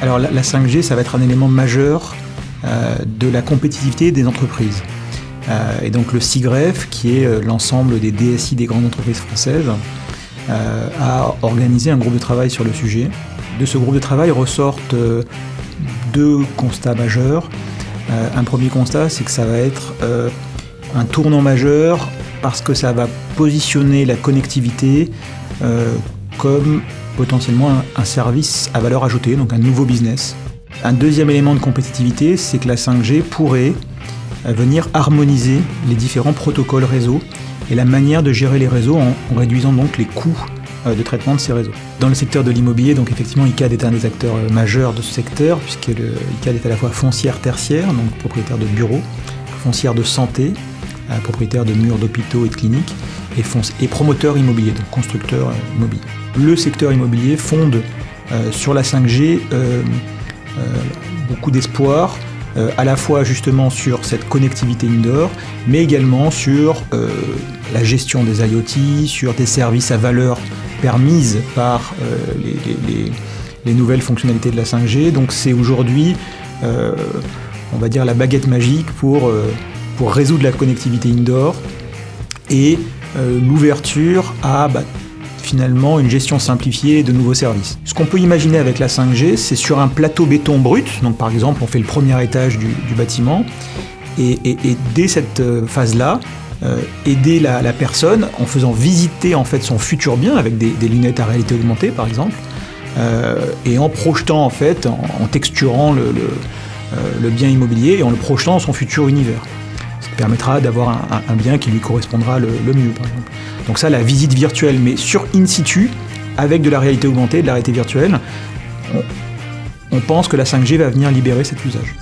Alors la 5G, ça va être un élément majeur de la compétitivité des entreprises. Et donc le SIGREF, qui est l'ensemble des DSI des grandes entreprises françaises, a organisé un groupe de travail sur le sujet. De ce groupe de travail ressortent deux constats majeurs. Un premier constat, c'est que ça va être un tournant majeur parce que ça va positionner la connectivité comme potentiellement un service à valeur ajoutée, donc un nouveau business. Un deuxième élément de compétitivité, c'est que la 5G pourrait venir harmoniser les différents protocoles réseau et la manière de gérer les réseaux en réduisant donc les coûts de traitement de ces réseaux. Dans le secteur de l'immobilier, donc effectivement, ICAD est un des acteurs majeurs de ce secteur, puisque ICAD est à la fois foncière tertiaire, donc propriétaire de bureaux, foncière de santé, propriétaire de murs d'hôpitaux et de cliniques, et promoteur immobilier, donc constructeur immobilier. Le secteur immobilier fonde sur la 5G beaucoup d'espoir, à la fois justement sur cette connectivité indoor, mais également sur la gestion des IoT, sur des services à valeur permise par les nouvelles fonctionnalités de la 5G. Donc c'est aujourd'hui, on va dire, la baguette magique pour résoudre la connectivité indoor et l'ouverture à finalement une gestion simplifiée de nouveaux services. Ce qu'on peut imaginer avec la 5G, c'est sur un plateau béton brut, donc par exemple on fait le premier étage du bâtiment, et dès cette phase-là, aider la personne en faisant visiter en fait son futur bien avec des lunettes à réalité augmentée par exemple, et en projetant en fait, en texturant le bien immobilier et en le projetant dans son futur univers. Ça permettra d'avoir un bien qui lui correspondra le mieux par exemple. Donc ça, la visite virtuelle, mais sur in situ, avec de la réalité augmentée, de la réalité virtuelle, on pense que la 5G va venir libérer cet usage.